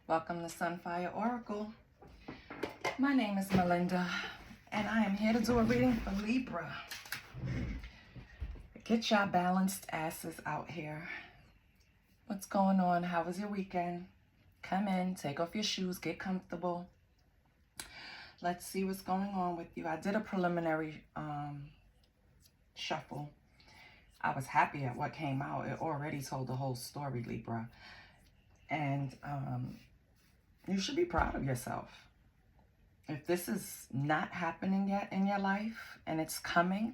Welcome to Sunfire Oracle. My name is Melinda, and I am here to do a reading for Libra. Get y'all balanced asses out here. What's going on? How was your weekend? Come in, take off your shoes, get comfortable. Let's see what's going on with you. I did a preliminary shuffle. I was happy at what came out. It already told the whole story, Libra. And you should be proud of yourself. If this is not happening yet in your life and it's coming,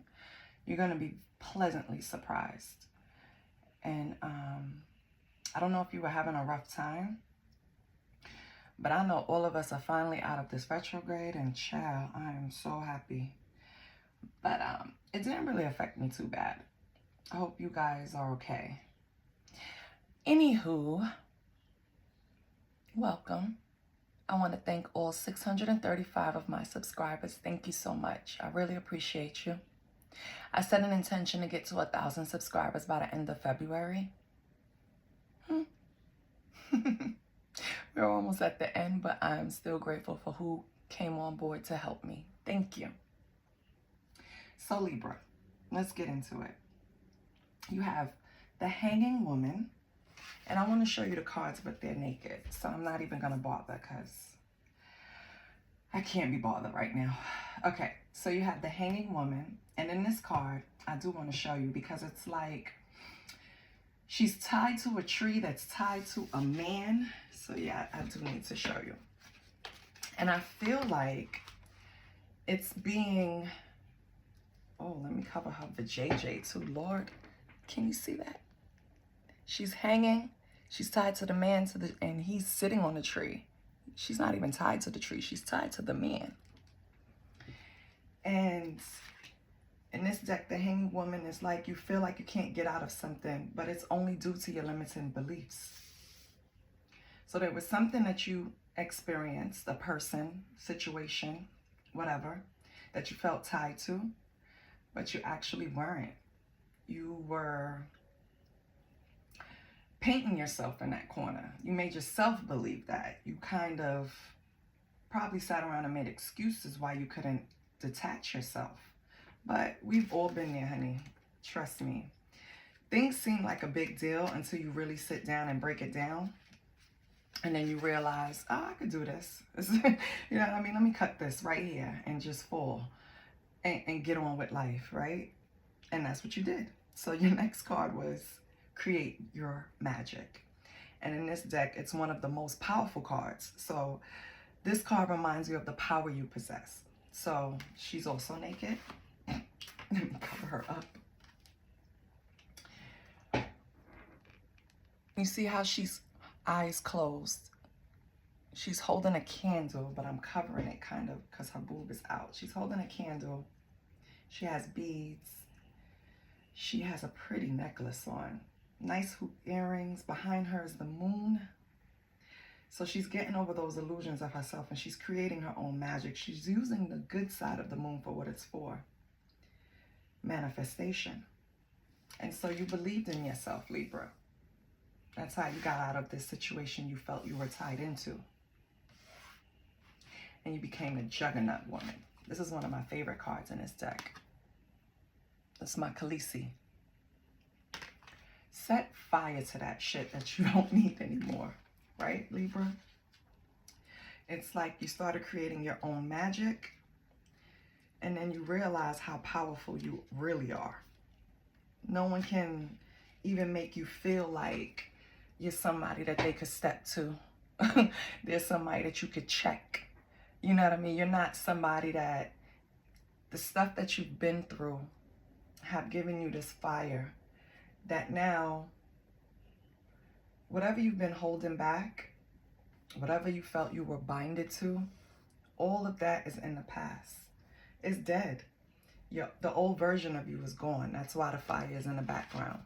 you're going to be pleasantly surprised. And I don't know if you were having a rough time, but I know all of us are finally out of this retrograde, and child, I am so happy. But it didn't really affect me too bad. I hope you guys are okay. Anywho, welcome. I want to thank all 635 of my subscribers. Thank you so much. I really appreciate you. I set an intention to get to 1,000 subscribers by the end of February. We're almost at the end, but I'm still grateful for who came on board to help me. Thank you. So Libra, let's get into it. You have the Hanging Woman. And I want to show you the cards, but they're naked. So I'm not even going to bother because I can't be bothered right now. Okay, so you have the Hanging Woman. And in this card, I do want to show you because it's like she's tied to a tree that's tied to a man. So yeah, I do need to show you. And I feel like it's being... Oh, let me cover her vajayjay too. Lord, can you see that? She's hanging, she's tied to the man, and he's sitting on the tree. She's not even tied to the tree, she's tied to the man. And in this deck, the Hanging Woman is like you feel like you can't get out of something, but it's only due to your limiting beliefs. So there was something that you experienced, a person, situation, whatever, that you felt tied to, but you actually weren't. You were painting yourself in that corner. You made yourself believe that. You kind of probably sat around and made excuses why you couldn't detach yourself. But we've all been there, honey. Trust me. Things seem like a big deal until you really sit down and break it down. And then you realize, oh, I could do this. You know what I mean? Let me cut this right here and just fall and get on with life, right? And that's what you did. So your next card was create your magic. And in this deck, it's one of the most powerful cards. So this card reminds you of the power you possess. So she's also naked. Let me cover her up. You see how she's eyes closed. She's holding a candle, but I'm covering it kind of because her boob is out. She's holding a candle. She has beads. She has a pretty necklace on. Nice hoop earrings. Behind her is the moon. So she's getting over those illusions of herself and she's creating her own magic. She's using the good side of the moon for what it's for. Manifestation. And so you believed in yourself, Libra. That's how you got out of this situation you felt you were tied into. And you became a juggernaut woman. This is one of my favorite cards in this deck. That's my Khaleesi. Set fire to that shit that you don't need anymore, right, Libra? It's like you started creating your own magic, and then you realize how powerful you really are. No one can even make you feel like you're somebody that they could step to. There's somebody that you could check. You know what I mean? You're not somebody that the stuff that you've been through have given you this fire that now, whatever you've been holding back, whatever you felt you were binded to, all of that is in the past. It's dead. The old version of you is gone. That's why the fire is in the background.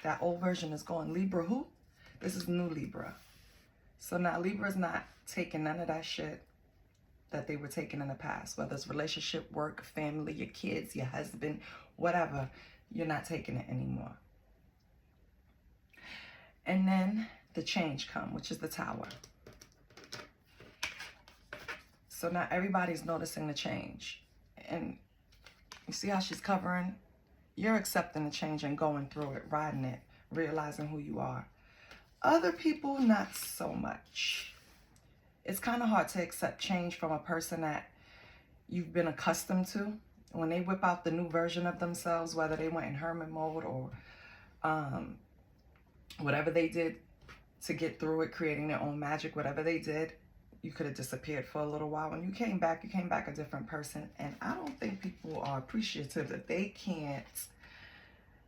That old version is gone. Libra who? This is new Libra. So now Libra's not taking none of that shit that they were taking in the past, whether it's relationship, work, family, your kids, your husband, whatever. You're not taking it anymore. And then the change come, which is the Tower. So now everybody's noticing the change. And you see how she's covering? You're accepting the change and going through it, riding it, realizing who you are. Other people, not so much. It's kind of hard to accept change from a person that you've been accustomed to. When they whip out the new version of themselves, whether they went in hermit mode or whatever they did to get through it, creating their own magic, whatever they did, you could have disappeared for a little while. When you came back a different person. And I don't think people are appreciative that they can't,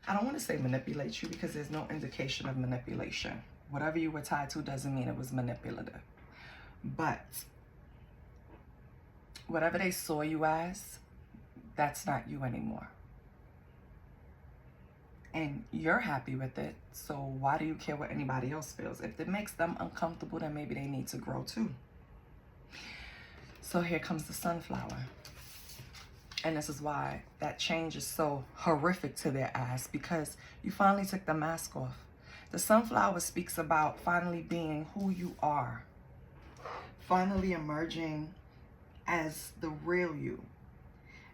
I don't want to say manipulate you, because there's no indication of manipulation. Whatever you were tied to doesn't mean it was manipulative. But whatever they saw you as, that's not you anymore. And you're happy with it, so why do you care what anybody else feels? If it makes them uncomfortable, then maybe they need to grow too. So here comes the sunflower. And this is why that change is so horrific to their eyes, because you finally took the mask off. The sunflower speaks about finally being who you are. Finally emerging as the real you.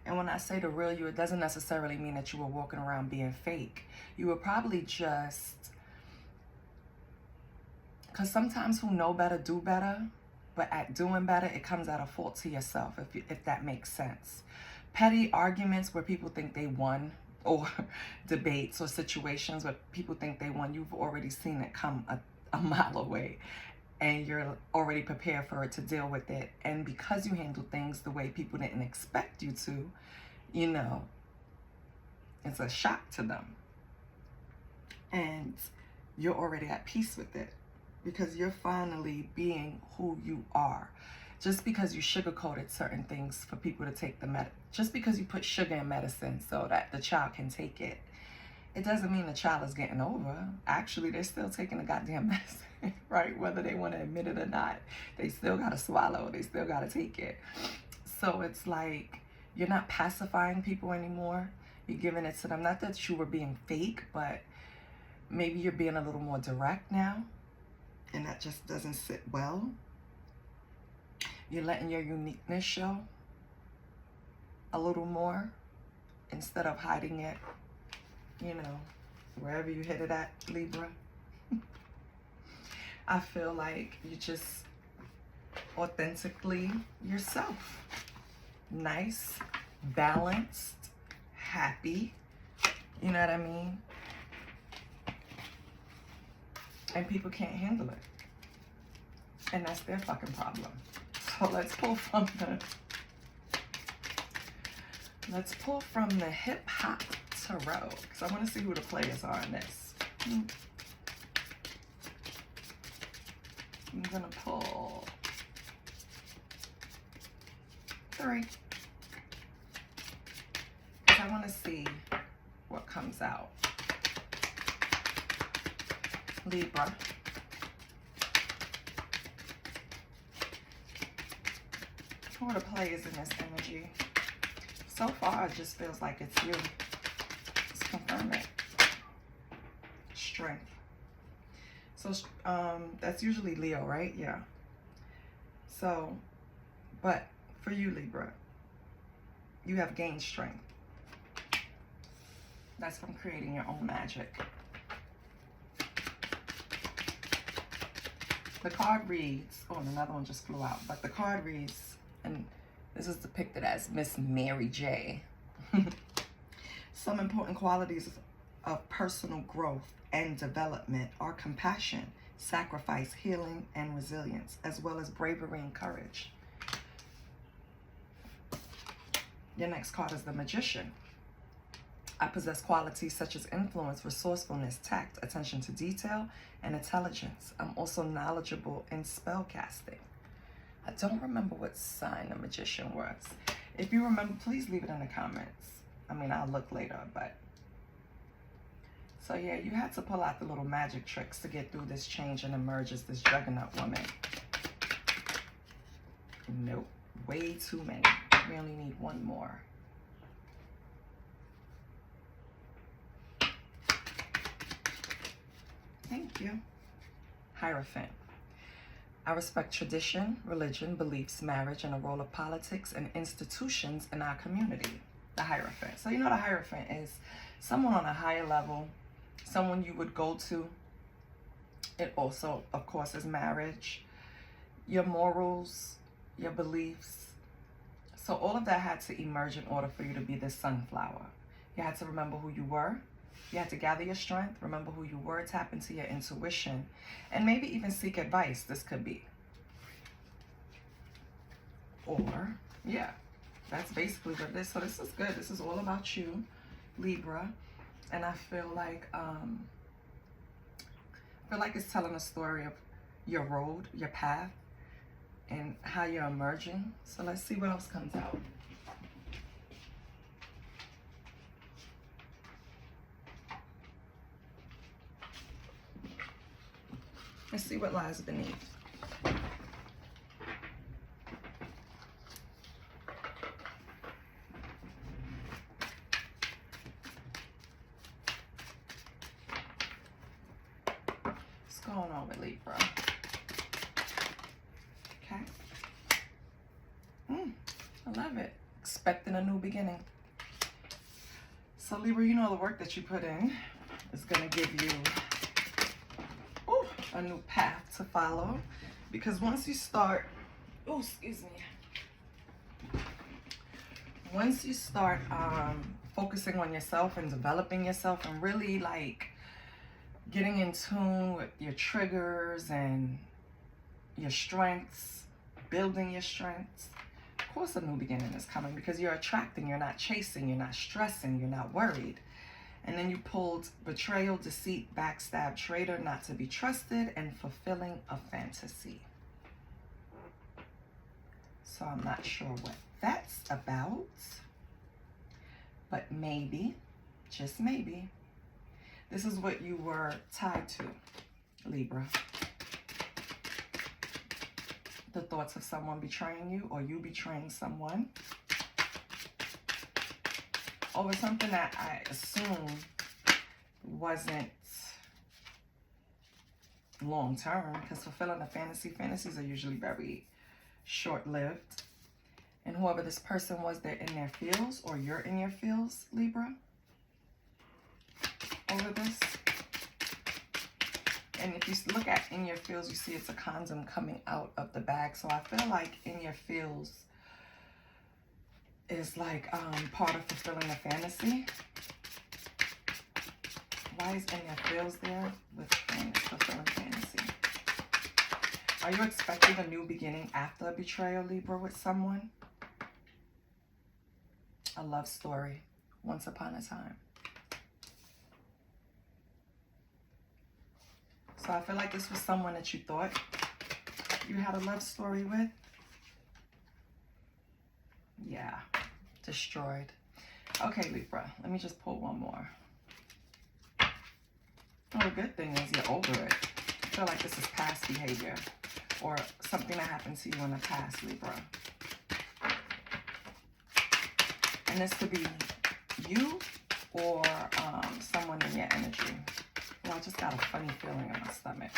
And when I say the real you, it doesn't necessarily mean that you were walking around being fake. You were probably just, because sometimes who know better do better, but at doing better, it comes at a fault to yourself, if that makes sense. Petty arguments where people think they won, or debates or situations where people think they won, you've already seen it come a mile away. And you're already prepared for it to deal with it. And because you handle things the way people didn't expect you to, you know, it's a shock to them. And you're already at peace with it, because you're finally being who you are. Just because you sugar-coated certain things for people to take just because you put sugar in medicine so that the child can take it, it doesn't mean the child is getting over. Actually, they're still taking the goddamn medicine, right? Whether they want to admit it or not, they still got to swallow. They still got to take it. So it's like, you're not pacifying people anymore. You're giving it to them. Not that you were being fake, but maybe you're being a little more direct now. And that just doesn't sit well. You're letting your uniqueness show a little more instead of hiding it. You know, wherever you hit it at, Libra. I feel like you just authentically yourself. Nice, balanced, happy. You know what I mean? And people can't handle it. And that's their fucking problem. So let's pull from the hip hop tarot, because I want to see who the players are in this. I'm gonna pull 3, because I want to see what comes out. Libra. Who are the players in this energy? So far, it just feels like it's you. Let's confirm it. Strength. So that's usually Leo, right? Yeah. So, but for you, Libra, you have gained strength. That's from creating your own magic. The card reads, oh, and another one just flew out, but the card reads, and this is depicted as Miss Mary J. Some important qualities of personal growth and development are compassion, sacrifice, healing, and resilience, as well as bravery and courage. Your next card is the Magician. I possess qualities such as influence, resourcefulness, tact, attention to detail, and intelligence. I'm also knowledgeable in spell casting. I don't remember what sign the Magician was. If you remember, please leave it in the comments. I mean, I'll look later, but. So yeah, you had to pull out the little magic tricks to get through this change and emerge as this juggernaut woman. Nope, way too many. We only need one more. Thank you. Hierophant. I respect tradition, religion, beliefs, marriage, and the role of politics and institutions in our community. The Hierophant. So you know the Hierophant is someone on a higher level, someone you would go to. It also, of course, is marriage, your morals, your beliefs. So all of that had to emerge in order for you to be this sunflower. You had to remember who you were. You had to gather your strength, remember who you were, tap into your intuition, and maybe even seek advice. This could be. Or, yeah, that's basically what it is. So this is good. This is all about you, Libra. And I feel like it's telling a story of your road, your path, and how you're emerging. So let's see what else comes out. Let's see what lies beneath. What's going on with Libra? Okay. I love it. Expecting a new beginning. So Libra, you know the work that you put in is going to give you a new path to follow, because once you start, once you start focusing on yourself and developing yourself and really like getting in tune with your triggers and your strengths, building your strengths, of course a new beginning is coming, because you're attracting, you're not chasing, you're not stressing, you're not worried. And then you pulled betrayal, deceit, backstab, traitor, not to be trusted, and fulfilling a fantasy. So I'm not sure what that's about, but maybe, just maybe, this is what you were tied to, Libra. The thoughts of someone betraying you, or you betraying someone, over something that I assume wasn't long term, because fulfilling a fantasies are usually very short-lived. And whoever this person was, they're in their feels, or you're in your feels, Libra, over this. And if you look at in your feels, you see it's a condom coming out of the bag. So I feel like in your feels is like part of fulfilling a fantasy. Why is in your feels there with fulfilling fantasy? Are you expecting a new beginning after a betrayal, Libra, with someone? A love story, once upon a time. So I feel like this was someone that you thought you had a love story with. Yeah, destroyed. Okay, Libra, let me just pull one more. Well, the good thing is you're over it. I feel like this is past behavior or something that happened to you in the past, Libra. And this could be you or someone in your energy. Well, I just got a funny feeling in my stomach.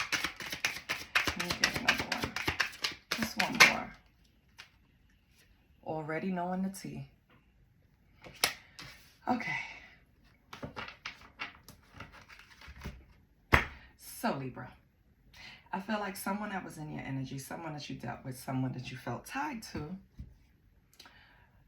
Let me get another one. Just one more. Already knowing the tea. Okay. So, Libra, I feel like someone that was in your energy, someone that you dealt with, someone that you felt tied to,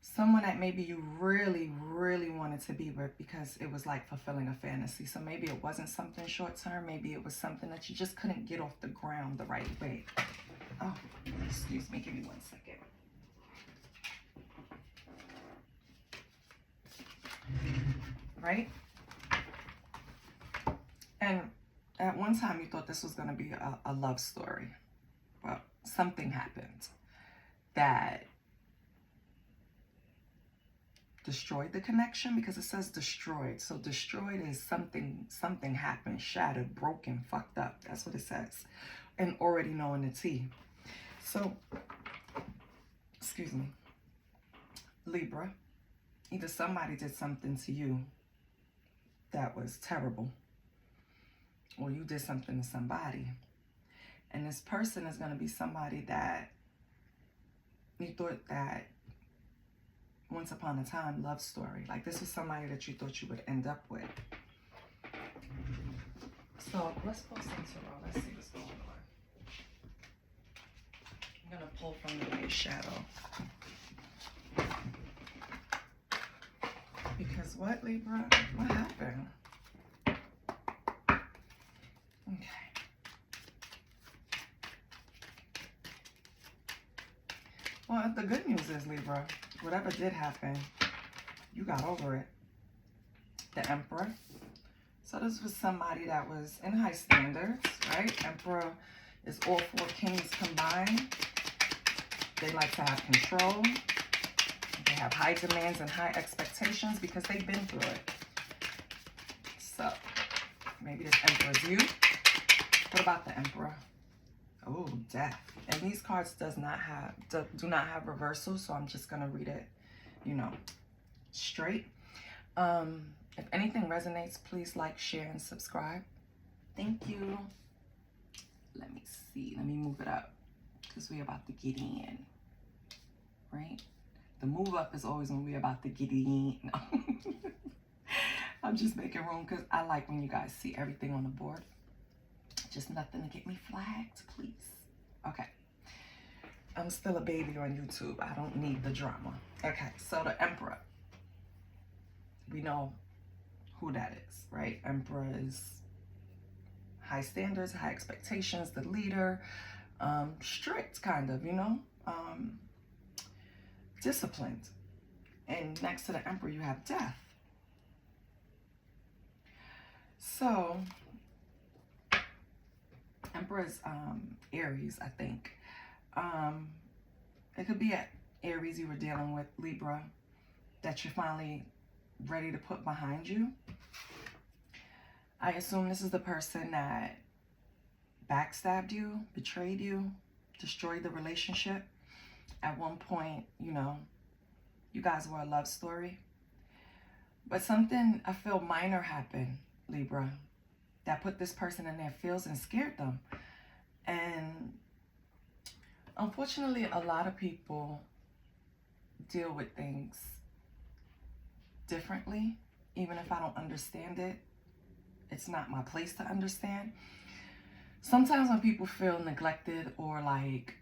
someone that maybe you really, really wanted to be with because it was like fulfilling a fantasy. So maybe it wasn't something short term. Maybe it was something that you just couldn't get off the ground the right way. Oh, excuse me. Give me 1 second. Right? And at one time you thought this was going to be a love story. Well, something happened that destroyed the connection, because it says destroyed. So destroyed is something happened, shattered, broken, fucked up. That's what it says. And already knowing the tea. So, excuse me, Libra, either somebody did something to you that was terrible, or you did something to somebody. And this person is going to be somebody that you thought that once upon a time love story. Like this was somebody that you thought you would end up with. So let's pull some tarot. Let's see what's going on. I'm going to pull from the base shadow. Because what, Libra? What happened? Okay. Well, the good news is, Libra, whatever did happen, you got over it. The Emperor. So this was somebody that was in high standards, right? Emperor is all four kings combined. They like to have control. They have high demands and high expectations because they've been through it. So maybe this Emperor is you. What about the Emperor? Oh, Death. And these cards do not have reversal, so I'm just gonna read it, you know, straight. If anything resonates, please like, share, and subscribe. Thank you. Let me see. Let me move it up because we're about to get in, right? The move up is always when we're about to get in. No. I'm just making room because I like when you guys see everything on the board. Just nothing to get me flagged, please. Okay. I'm still a baby on YouTube. I don't need the drama. Okay, so the Emperor. We know who that is, right? Emperor is high standards, high expectations, the leader, strict kind of, you know, disciplined. And next to the Emperor, you have Death. So, Emperor is Aries, I think. It could be an Aries you were dealing with, Libra, that you're finally ready to put behind you. I assume this is the person that backstabbed you, betrayed you, destroyed the relationship. At one point, you know, you guys were a love story. But something, I feel, minor happened, Libra, that put this person in their feels and scared them. And unfortunately, a lot of people deal with things differently. Even if I don't understand it, it's not my place to understand. Sometimes when people feel neglected or like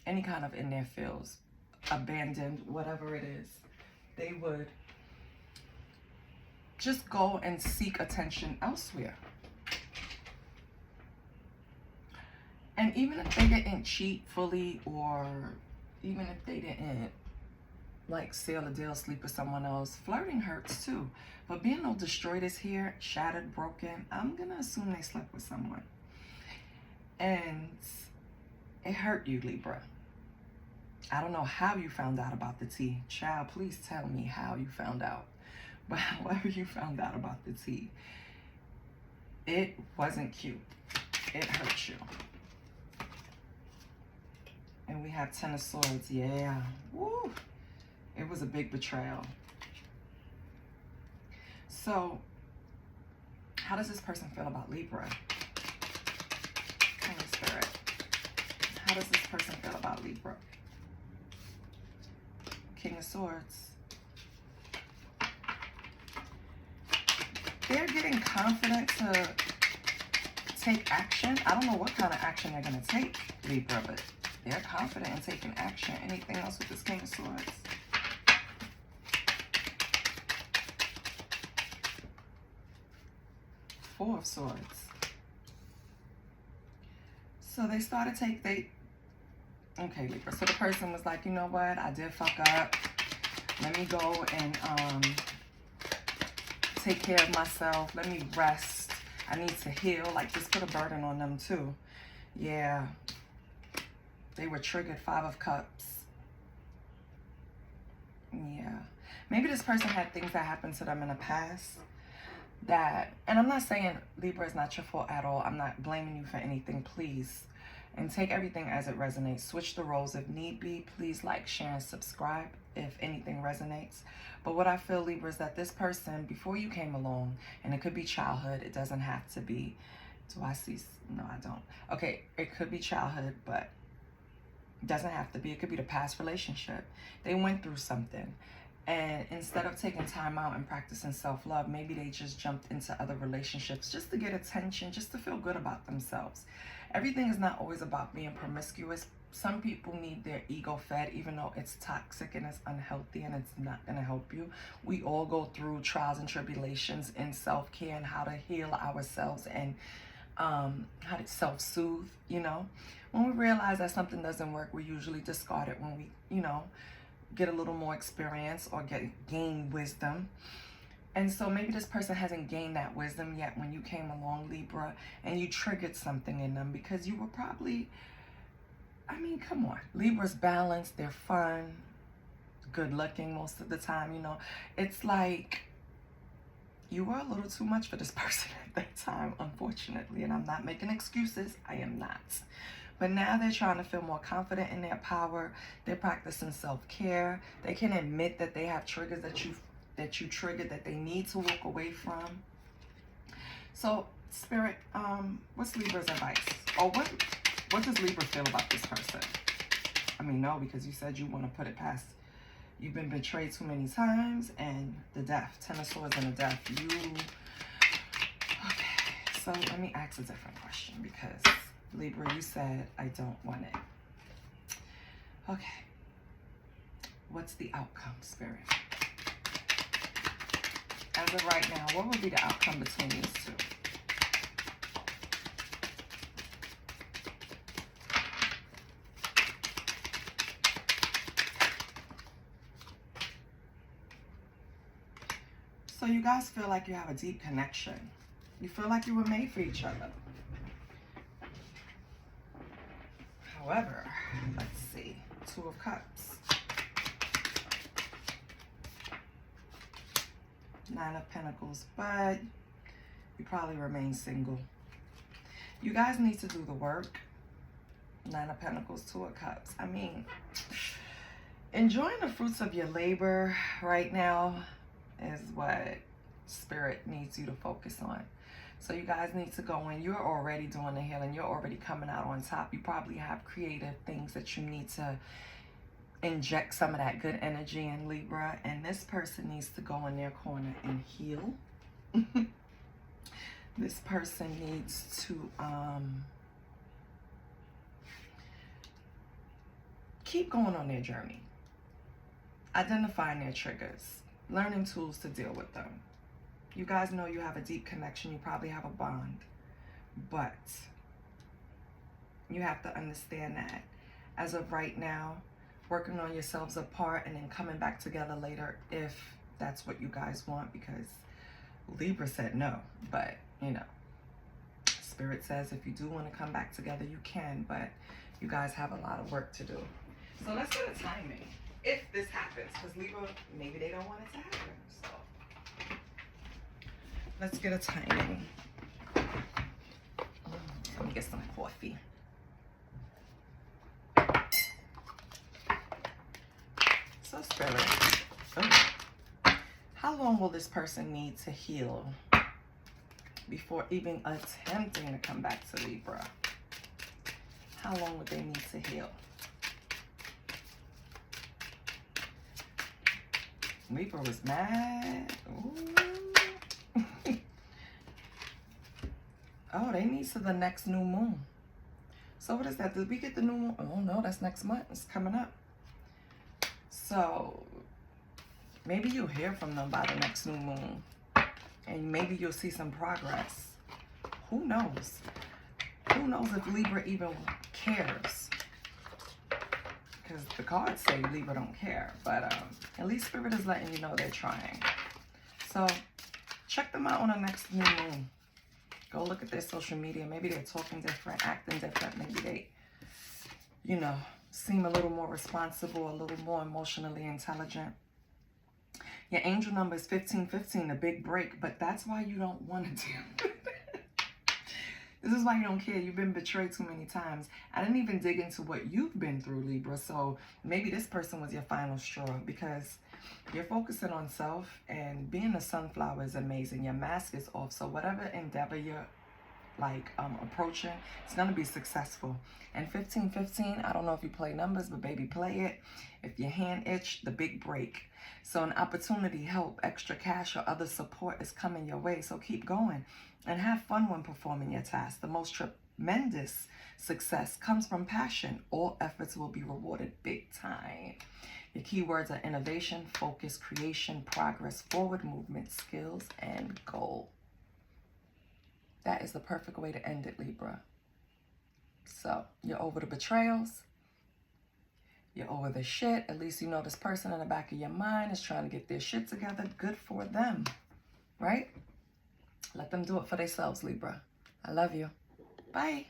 any kind of in their feels, abandoned, whatever it is, they would just go and seek attention elsewhere. And even if they didn't cheat fully, or even if they didn't like seal a deal, sleep with someone else, flirting hurts too. But being all destroyed is here, shattered, broken, I'm gonna assume they slept with someone. And it hurt you, Libra. I don't know how you found out about the tea. Child, please tell me how you found out. But however you found out about the tea, it wasn't cute. It hurt you. And we have Ten of Swords. Yeah. Woo. It was a big betrayal. So, how does this person feel about Libra? Holy Spirit. How does this person feel about Libra? King of Swords. They're getting confident to take action. I don't know what kind of action they're going to take, Libra, but they're confident in taking action. Anything else with this King of Swords? Four of Swords. So they started okay, Libra. So the person was like, you know what? I did fuck up. Let me go and take care of myself. Let me rest. I need to heal. Like, just put a burden on them too. Yeah. They were triggered. Five of Cups. Yeah. Maybe this person had things that happened to them in the past that, and I'm not saying Libra is not your fault at all. I'm not blaming you for anything, please. And take everything as it resonates. Switch the roles if need be. Please like, share, and subscribe if anything resonates. But what I feel, Libra, is that this person, before you came along, and it could be childhood, it doesn't have to be, Do I see? No, I don't. Okay, it could be childhood, but it doesn't have to be. It could be the past relationship. They went through something. And instead of taking time out and practicing self-love, maybe they just jumped into other relationships just to get attention, just to feel good about themselves. Everything is not always about being promiscuous. Some people need their ego fed, even though it's toxic and it's unhealthy and it's not going to help you. We all go through trials and tribulations in self-care and how to heal ourselves and how to self-soothe, you know. When we realize that something doesn't work, we usually discard it when we, you know, get a little more experience or gain wisdom. And so maybe this person hasn't gained that wisdom yet when you came along, Libra, and you triggered something in them because you were probably, I mean, come on. Libra's balanced, they're fun, good looking most of the time, you know. It's like you were a little too much for this person at that time, unfortunately. And I'm not making excuses. I am not. But now they're trying to feel more confident in their power. They're practicing self-care. They can admit that they have triggers that you triggered that they need to walk away from. So, Spirit, what's Libra's advice? Or what does Libra feel about this person? I mean, no, because you said you want to put it past. You've been betrayed too many times, and the death, 10 of Swords and the death. Okay, so let me ask a different question because Libra, you said I don't want it. Okay, what's the outcome, Spirit? As of right now, what would be the outcome between these two? So you guys feel like you have a deep connection. You feel like you were made for each other. However, let's see. 2 of Cups. 9 of Pentacles. But you probably remain single. You guys need to do the work. 9 of Pentacles, 2 of Cups. I mean, enjoying the fruits of your labor right now is what Spirit needs you to focus on. So you guys need to go in. You're already doing the healing. You're already coming out on top. You probably have creative things that you need to inject some of that good energy in, Libra. And this person needs to go in their corner and heal. This person needs to keep going on their journey. Identifying their triggers. Learning tools to deal with them. You guys know you have a deep connection. You probably have a bond. But you have to understand that as of right now, working on yourselves apart and then coming back together later if that's what you guys want, because Libra said no. But, you know, Spirit says if you do want to come back together, you can. But you guys have a lot of work to do. So let's get a timing. If this happens, because Libra, maybe they don't want it to happen. So let's get a timing. Let me get some coffee. So Spirit, how long will this person need to heal before even attempting to come back to Libra? How long would they need to heal? Libra was mad. Ooh. Oh, they need to the next new moon. So what is that? Did we get the new moon? Oh no, that's next month. It's coming up. So maybe you'll hear from them by the next new moon. And maybe you'll see some progress. Who knows? Who knows if Libra even cares? Because the cards say Libra don't care. But at least Spirit is letting you know they're trying. So check them out on the next new moon. Go look at their social media. Maybe they're talking different, acting different. Maybe they, you know, seem a little more responsible, a little more emotionally intelligent. Your angel number is 1515, a big break. But that's why you don't want to deal with it. This is why you don't care. You've been betrayed too many times. I didn't even dig into what you've been through, Libra. So maybe this person was your final straw, because you're focusing on self, and being a sunflower is amazing. Your mask is off. So whatever endeavor you're like approaching, it's going to be successful. And 1515, I don't know if you play numbers, but baby, play it. If your hand itch, the big break. So an opportunity, help, extra cash, or other support is coming your way. So keep going and have fun when performing your task. The most tremendous success comes from passion. All efforts will be rewarded big time. Your keywords are innovation, focus, creation, progress, forward movement, skills, and goal. That is the perfect way to end it, Libra. So you're over the betrayals. You're over the shit. At least you know this person in the back of your mind is trying to get their shit together. Good for them, right? Let them do it for themselves, Libra. I love you. Bye.